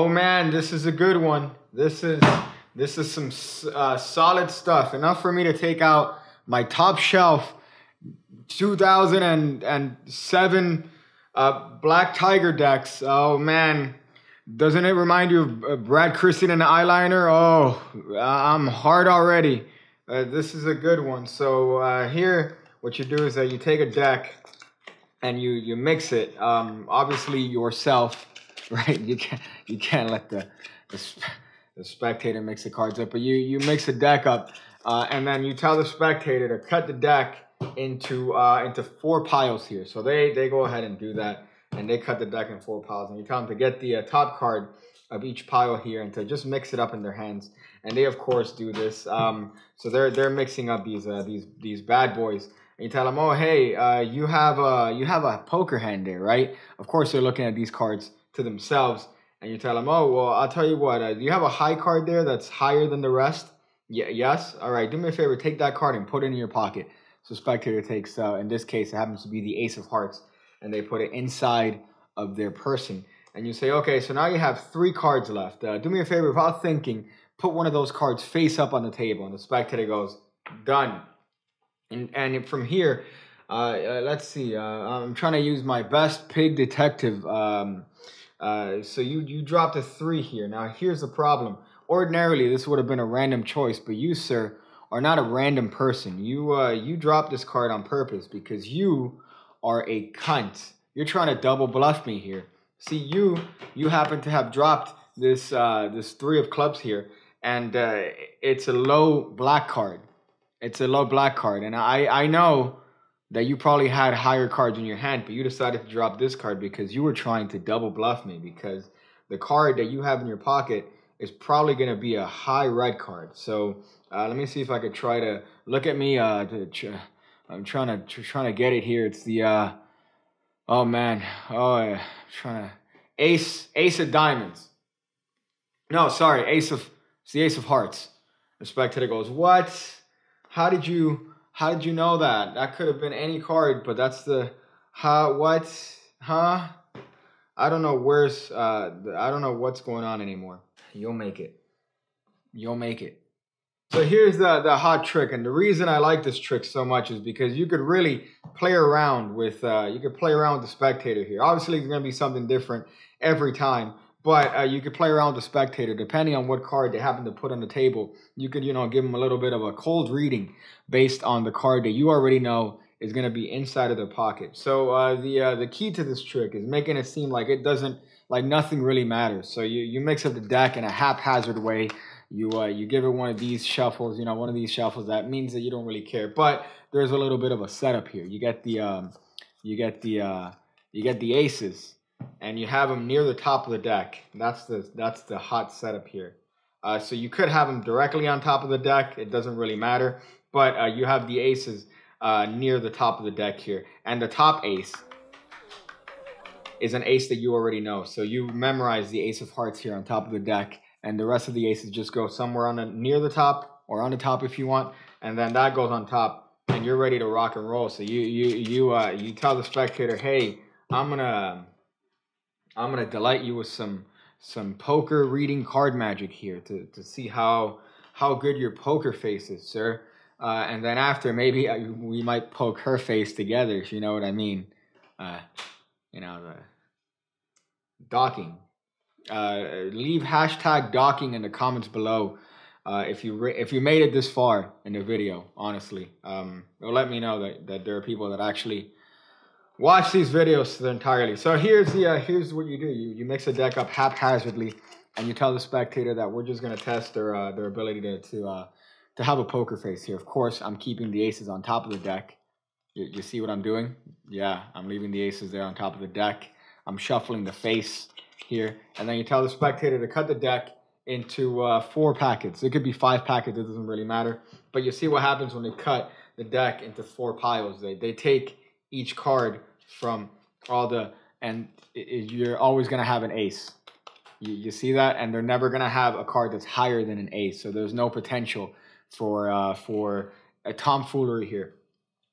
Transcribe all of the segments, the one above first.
Oh man, this is a good one. This is some solid stuff. Enough for me to take out my top shelf 2007 Black Tiger decks. Oh man, doesn't it remind you of Brad Christian and the eyeliner? Oh, I'm hard already. This is a good one. So here, what you do is that you take a deck and you mix it. Obviously yourself, right? You can't let the spectator mix the cards up, but you mix the deck up, and then you tell the spectator to cut the deck into 4 piles here. So they go ahead and do that, and they cut the deck in 4 piles, and you tell them to get the top card of each pile here and to just mix it up in their hands. And they of course do this. So they're mixing up these bad boys. And you tell them, oh hey, you have a poker hand there, right? Of course they're looking at these cards to themselves, and you tell them, oh well, I'll tell you what. Do you have a high card there that's higher than the rest? Yeah, yes. All right. Do me a favor. Take that card and put it in your pocket. So spectator takes, in this case, it happens to be the Ace of Hearts, and they put it inside of their person. And you say, okay, so now you have 3 cards left. Do me a favor, without thinking, put one of those cards face up on the table. And the spectator goes, done. And from here, let's see. I'm trying to use my best pig detective. So you dropped a 3 here. Now here's the problem. Ordinarily, this would have been a random choice, but you, sir, are not a random person. You dropped this card on purpose because you are a cunt. You're trying to double bluff me here. See, you happen to have dropped this 3 of clubs here, and it's a low black card. It's a low black card, and I know that you probably had higher cards in your hand, but you decided to drop this card because you were trying to double bluff me, because the card that you have in your pocket is probably going to be a high red card. So let me see if I could try to look at me. I'm trying to get it here. It's the oh man, I'm trying to ace of diamonds. No, sorry, it's the Ace of Hearts. The spectator goes, what? How did you know that? That could have been any card, but that's the what? Huh? I don't know I don't know what's going on anymore. You'll make it. You'll make it. So here's the hot trick, and the reason I like this trick so much is because you could really play around with the spectator here. Obviously, it's going to be something different every time, but you could play around with the spectator depending on what card they happen to put on the table. You could, give them a little bit of a cold reading based on the card that you already know is going to be inside of their pocket. So the key to this trick is making it seem like nothing really matters. So you mix up the deck in a haphazard way. You give it one of these shuffles, one of these shuffles. That means that you don't really care. But there's a little bit of a setup here. You get the aces, and you have them near the top of the deck. That's the hot setup here. So you could have them directly on top of the deck. It doesn't really matter. But you have the aces near the top of the deck here, and the top ace is an ace that you already know. So you memorize the Ace of Hearts here on top of the deck, and the rest of the aces just go somewhere near the top or on the top if you want, and then that goes on top, and you're ready to rock and roll. So you tell the spectator, hey, I'm gonna delight you with some poker reading card magic here to see how good your poker face is, sir. And then after, maybe we might poke her face together, if you know what I mean. The docking. Leave hashtag docking in the comments below if you made it this far in the video. Honestly, it'll let me know that there are people that actually watch these videos entirely. So here's what you do. You mix a deck up haphazardly, and you tell the spectator that we're just gonna test their ability to have a poker face here. Of course, I'm keeping the aces on top of the deck. You see what I'm doing? Yeah, I'm leaving the aces there on top of the deck. I'm shuffling the face here, and then you tell the spectator to cut the deck into 4 packets. It could be 5 packets, it doesn't really matter. But you see what happens when they cut the deck into 4 piles. They take each card from all you're always going to have an ace. You see that? And they're never going to have a card that's higher than an ace. So there's no potential for a tomfoolery here.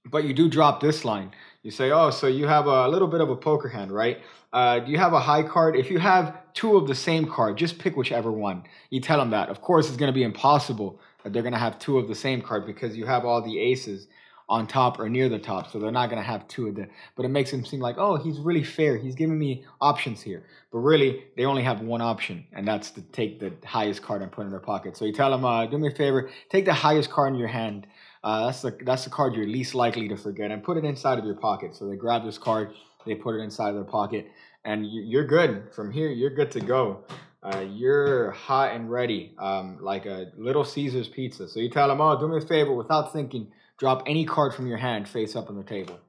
but you do drop this line. You say, oh, so you have a little bit of a poker hand, right? Do you have a high card? If you have two of the same card, just pick whichever one. You tell them that. Of course, it's going to be impossible that they're going to have two of the same card because you have all the aces on top or near the top. So they're not going to have two of the, but it makes them seem like, oh, he's really fair. He's giving me options here. But really, they only have one option, and that's to take the highest card and put it in their pocket. So you tell them, do me a favor, take the highest card in your hand. That's the card you're least likely to forget, and put it inside of your pocket. So they grab this card, they put it inside of their pocket, and you're good. From here, you're good to go. You're hot and ready, like a Little Caesar's pizza. So you tell them, oh, do me a favor, without thinking, drop any card from your hand face up on the table.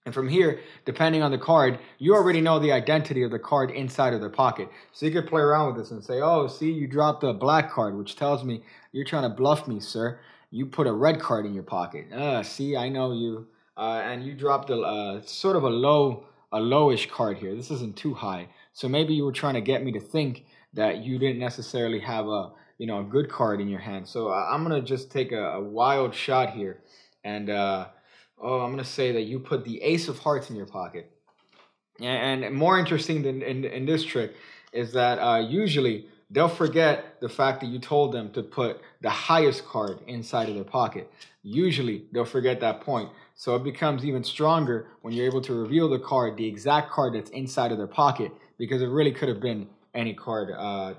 And from here, depending on the card, you already know the identity of the card inside of their pocket. So you could play around with this and say, oh, see, you dropped a black card, which tells me you're trying to bluff me, sir. You put a red card in your pocket. See, I know you. And you dropped a sort of a lowish card here. This isn't too high. So maybe you were trying to get me to think that you didn't necessarily have a good card in your hand. So I'm going to just take a wild shot here. And I'm going to say that you put the ace of hearts in your pocket. And more interesting than in this trick is that usually they'll forget the fact that you told them to put the highest card inside of their pocket. Usually they'll forget that point. So it becomes even stronger when you're able to reveal the card, the exact card that's inside of their pocket, because it really could have been any card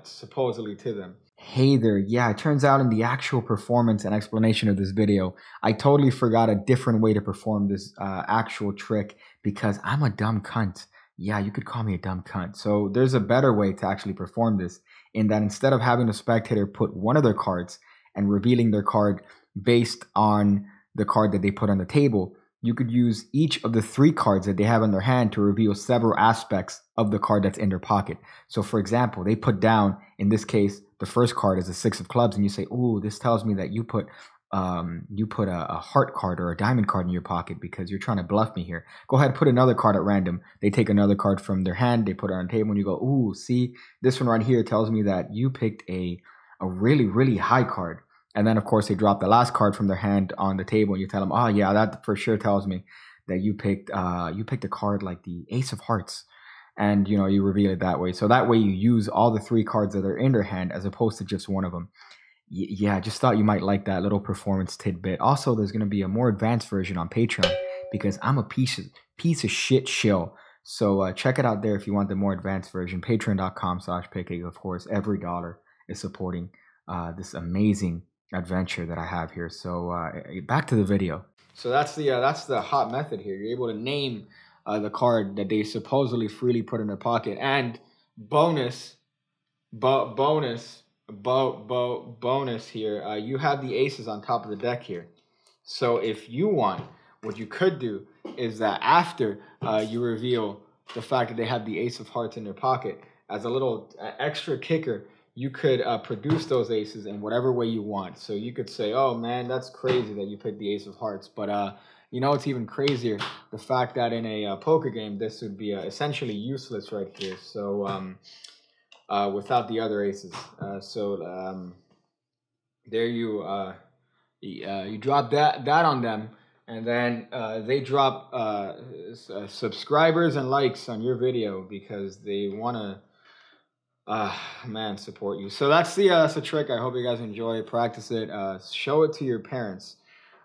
supposedly to them. Hey there, yeah, it turns out in the actual performance and explanation of this video, I totally forgot a different way to perform this actual trick because I'm a dumb cunt. Yeah, you could call me a dumb cunt. So there's a better way to actually perform this, in that instead of having the spectator put one of their cards and revealing their card based on the card that they put on the table, you could use each of the three cards that they have in their hand to reveal several aspects of the card that's in their pocket. So for example, they put down, in this case, the first card is a six of clubs, and you say, ooh, this tells me that you put a heart card or a diamond card in your pocket because you're trying to bluff me here. Go ahead, put another card at random. They take another card from their hand, they put it on the table, and you go, ooh, see, this one right here tells me that you picked a really, really high card. And then, of course, they drop the last card from their hand on the table, and you tell them, oh, yeah, that for sure tells me that you picked a card like the ace of hearts. And, you reveal it that way. So that way you use all the three cards that are in their hand as opposed to just one of them. Yeah, just thought you might like that little performance tidbit. Also, there's going to be a more advanced version on Patreon because I'm a piece of shit shill. So check it out there if you want the more advanced version. Patreon.com/PigCake. Of course, every dollar is supporting this amazing adventure that I have here. So back to the video. So that's the hot method here. You're able to name the card that they supposedly freely put in their pocket. And bonus here, you have the aces on top of the deck here. So if you want, what you could do is that after you reveal the fact that they have the ace of hearts in their pocket, as a little extra kicker, you could produce those aces in whatever way you want. So you could say, oh man, that's crazy that you picked the ace of hearts. But it's even crazier, the fact that in a poker game, this would be essentially useless right here. So without the other aces. There you drop that on them, and then they drop subscribers and likes on your video because they want to support you. So that's the trick. I hope you guys enjoy it. Practice it. Show it to your parents.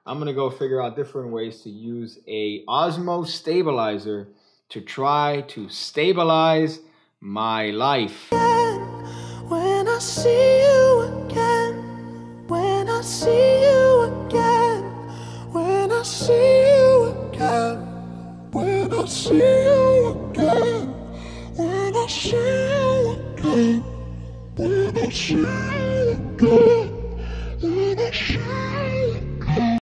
I'm gonna go figure out different ways to use a Osmo stabilizer to try to stabilize my life. When I see you again, when I see you again, when I see you again, when I see you again, when I see you again, when I see you again.